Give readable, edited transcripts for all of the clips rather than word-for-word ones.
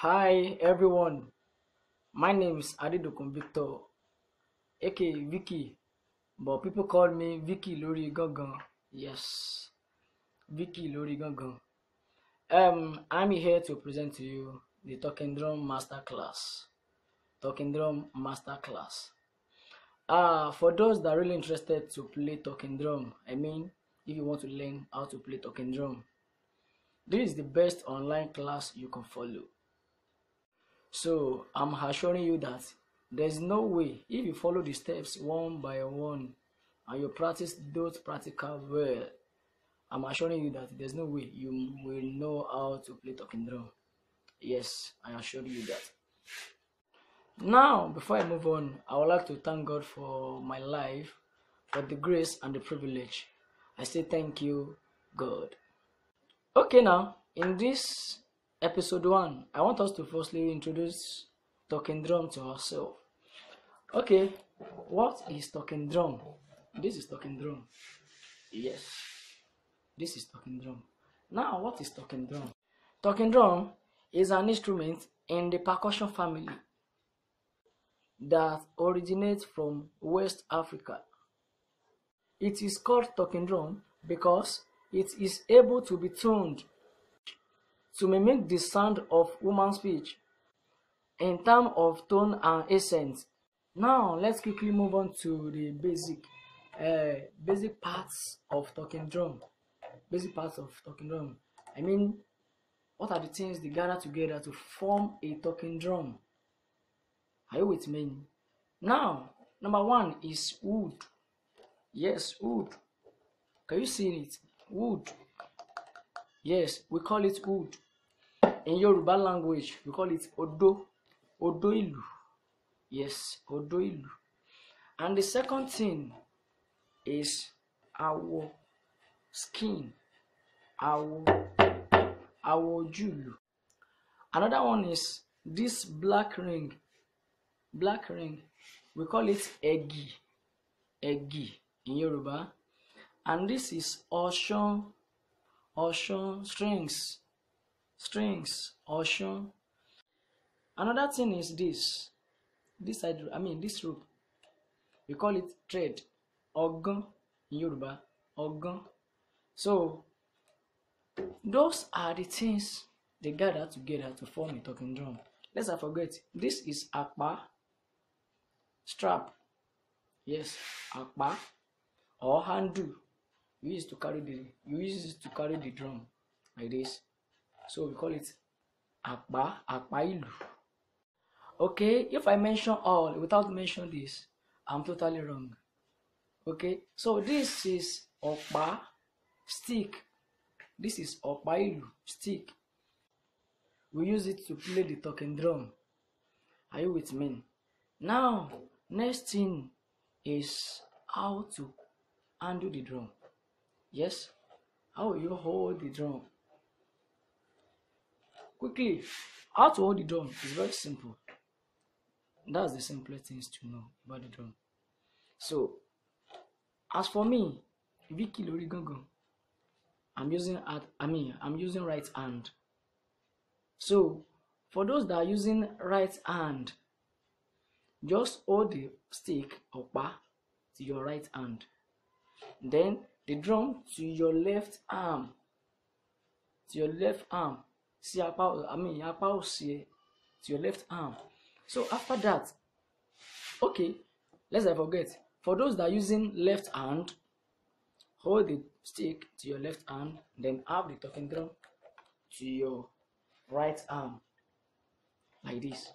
Hi everyone, my name is Adedokun Victor, aka Vicky, but people call me Vicky Lori Gangan. Yes, Vicky Lori Gangan. I'm here to present to you the Talking Drum Masterclass. Talking Drum Masterclass. For those that are really interested to play talking drum, if you want to learn how to play talking drum, this is the best online class you can follow. So I'm assuring you that there's no way if you follow the steps one by one and you practice those practical well, I'm assuring you that there's no way you will know how to play talking drum. Yes, I assure you that. Now, before I move on, I would like to thank God for my life, for the grace and the privilege. I say thank you, God. Okay, now, in this episode 1, I want us to firstly introduce talking drum to ourselves. Okay, what is talking drum? This is talking drum. Yes, this is talking drum. Now, what is talking drum? Talking drum is an instrument in the percussion family that originates from West Africa. It is called talking drum because it is able to be tuned to mimic the sound of human speech in terms of tone and accent. Now let's quickly move on to the basic parts of talking drum. Basic parts of talking drum. What are the things they gather together to form a talking drum? Are you with me? Now, number 1 is wood. Yes, wood. Can you see it? Wood. Yes, we call it wood. In Yoruba language, we call it Odo. Odo ilu. Yes, Odo ilu. And the second thing is our skin. Our julu. Another one is this black ring. Black ring. We call it egi. Egi in Yoruba. And this is Oshun strings. Oshun. Another thing is this rope. We call it thread. Ogun in Yoruba. Ogun. So those are the things they gather together to form a talking drum. Let's not forget, this is akpa, strap. Yes, akpa or handle. You use it to carry the drum like this. So we call it akpa ilu. Okay, if I mention all without mentioning this, I'm totally wrong. Okay, so this is okpa stick. This is okpa ilu stick. We use it to play the talking drum. Are you with me? Now, next thing is how to handle the drum. Yes, how will you hold the drum? Quickly, how to hold the drum is very simple. That's the simplest things to know about the drum. So, as for me, Vicky Lori Gangan, I'm using right hand. So, for those that are using right hand, just hold the stick or bar to your right hand. Then the drum to your left arm. To your left arm. See to your left arm. So after that, okay, let's not forget. For those that are using left hand, hold the stick to your left hand, then have the talking drum to your right arm. Like this.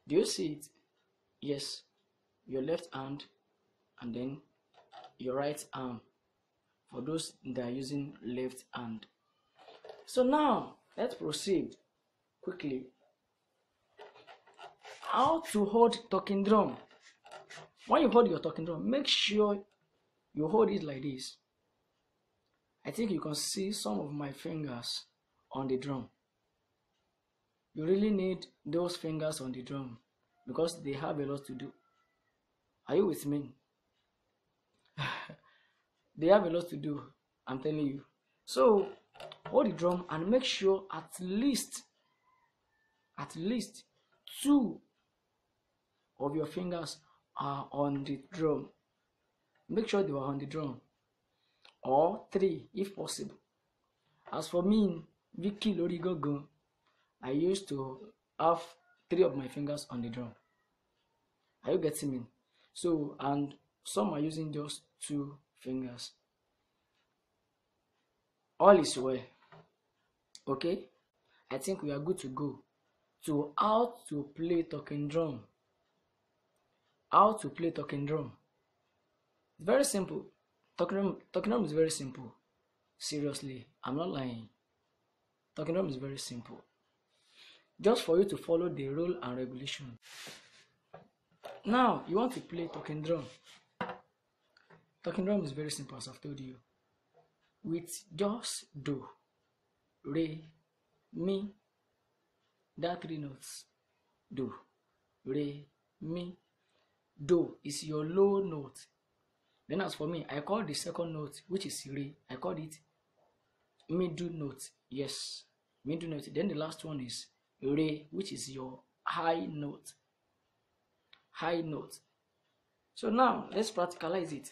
Do you see it? Yes. Your left hand and then your right arm for those that are using left hand. So now let's proceed quickly. How to hold talking drum? When you hold your talking drum, make sure you hold it like this. I think you can see some of my fingers on the drum. You really need those fingers on the drum because they have a lot to do. Are you with me? They have a lot to do, I'm telling you. So hold the drum and make sure at least at least 2 of your fingers are on the drum. Make sure they are on the drum, or 3 if possible. As for me, Vicky lórí gángan, I used to have 3 of my fingers on the drum. Are you getting me? So, and some are using just 2 fingers. All is well. Okay, I think we are good to go to how to play talking drum. How to play talking drum. It's very simple. Talking drum is very simple. Seriously, I'm not lying. Talking drum is very simple. Just for you to follow the rule and regulation. Now, you want to play talking drum. Talking drum is very simple, as I've told you. With just do, re, mi, that 3 notes. Do, re, mi. Do is your low note. Then as for me, I call the second note, which is re, I call it middle note. Yes, middle note. Then the last one is re, which is your high note. High note. So now let's practicalize it.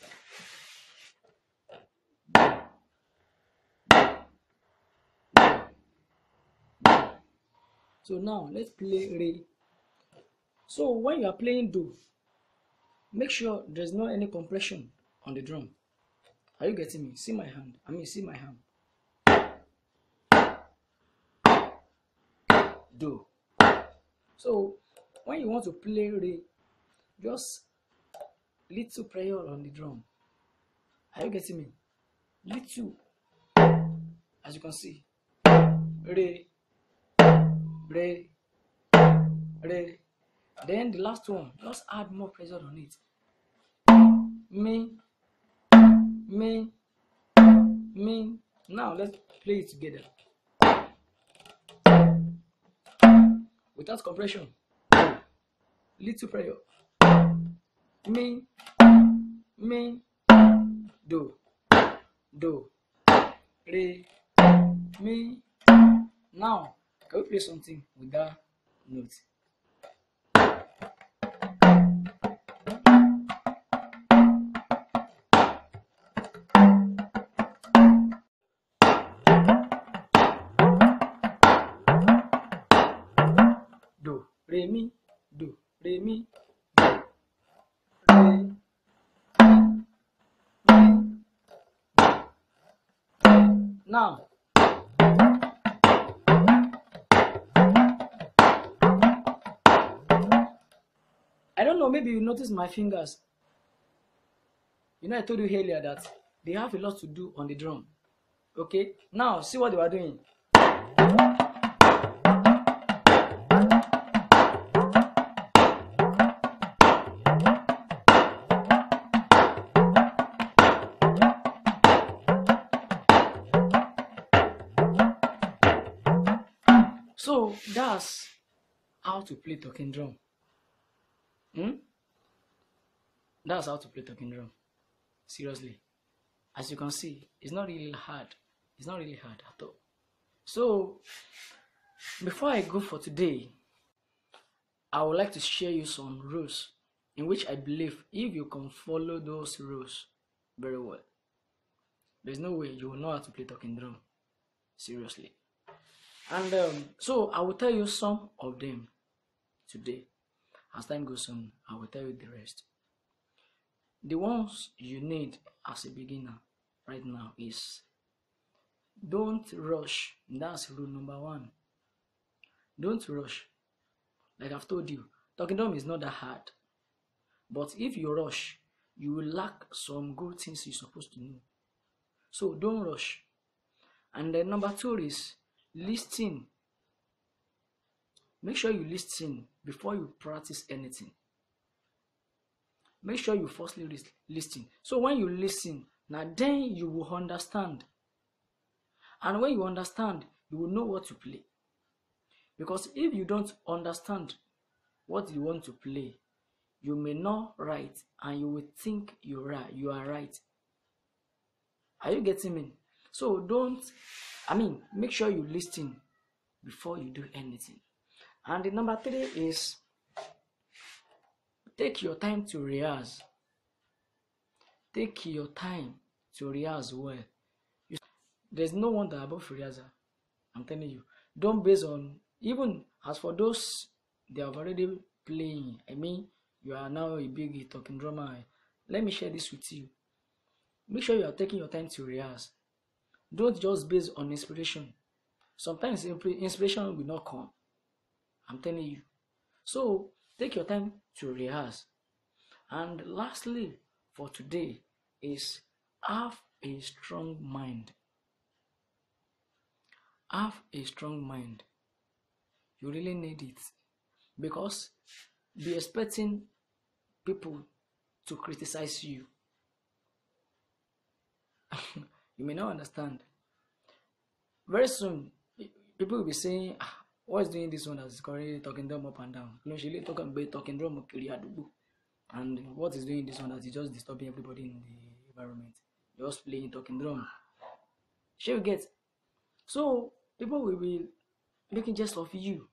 So now let's play re. So when you are playing do, make sure there's not any compression on the drum. Are you getting me? See my hand. See my hand. Do. So when you want to play re, just little pressure on the drum. Are you getting me? Little. As you can see. Re, re, re. Then the last one, just add more pressure on it. Mi, mi, mi. Now let's play it together. Without compression. Little pressure. Mi, mi, do, do, re, mi. Now, can we play something with that note? Do, re, mi, do, re, mi, do, re, mi, mi. Now, I don't know, maybe you notice my fingers. You know, I told you earlier that they have a lot to do on the drum. Okay, now see what they were doing. So that's how to play talking drum. That's how to play talking drum. Seriously. As you can see, it's not really hard. It's not really hard at all. So, before I go for today, I would like to share you some rules in which I believe if you can follow those rules very well, there's no way you will know how to play talking drum. Seriously. And so I will tell you some of them today. As time goes on, I will tell you the rest. The ones you need as a beginner right now is don't rush. That's rule number 1. Don't rush. Like I've told you, talking drum is not that hard. But if you rush, you will lack some good things you're supposed to know. So don't rush. And then number 2 is listen. Make sure you listen before you practice anything. Make sure you firstly listen. So when you listen, now then you will understand. And when you understand, you will know what to play. Because if you don't understand what you want to play, you may not write and you will think you are right. Are you getting me? So make sure you listen before you do anything. And the number three is take your time to rehearse. Take your time to rehearse well. There's no one that above rehearsal. I'm telling you. Don't base on, even as for those they have already playing. I mean, you are now a big talking drummer. Let me share this with you. Make sure you are taking your time to rehearse. Don't just base on inspiration. Sometimes inspiration will not come. I'm telling you. So take your time to rehearse. And lastly, for today, is have a strong mind. Have a strong mind. You really need it, because be expecting people to criticize you. You may not understand. Very soon, people will be saying, what's doing this one that's currently talking drum up and down? You know, she talking drum and what is doing this one that is just disturbing everybody in the environment. Just playing talking drum. She will get. So people will be making jest of you.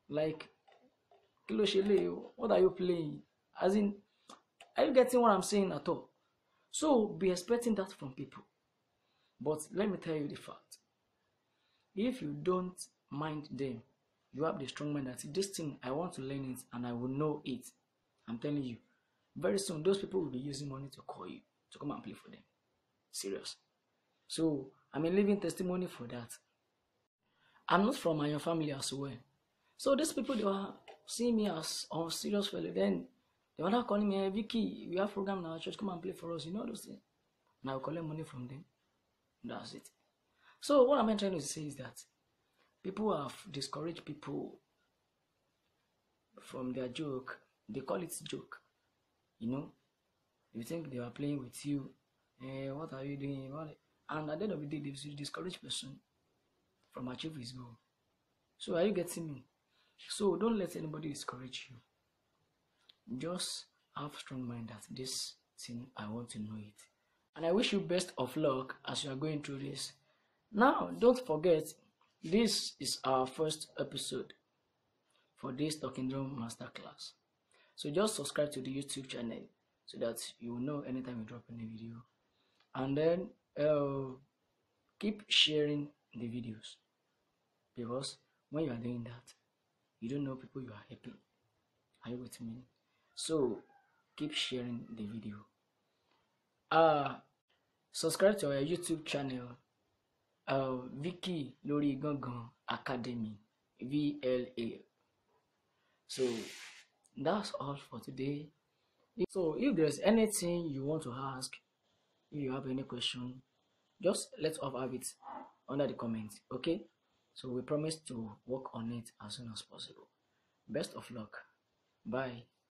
Like, Kilo Shele, what are you playing? As in, are you getting what I'm saying at all? So be expecting that from people. But let me tell you the fact. If you don't mind them, you have the strong mind that this thing, I want to learn it and I will know it. I'm telling you, very soon those people will be using money to call you to come and play for them. Serious. So I'm a living testimony for that. I'm not from my family as well. So these people, they were seeing me as a serious fellow. Then they were not calling me, hey, Vicky, we have program now, church, come and play for us. You know those things. And I will collect money from them. That's it. So what I'm trying to say is that people have discouraged people from their joke. They call it joke. You know, you think they are playing with you. What are you doing? And at the end of the day, they discourage person from achieving his goal. So are you getting me? So don't let anybody discourage you. Just have strong mind that this thing, I want to know it. And I wish you best of luck as you are going through this. Now, don't forget, this is our first episode for this Talking Drum Masterclass. So just subscribe to the YouTube channel so that you will know anytime we drop any video. And then keep sharing the videos, because when you are doing that, you don't know people you are helping. Are you with me? So keep sharing the video. Subscribe to our YouTube channel, Vicky Lori Gangan Academy, VLA. So that's all for today. So if there's anything you want to ask, if you have any question, just let's all have it under the comments, okay? So we promise to work on it as soon as possible. Best of luck. Bye.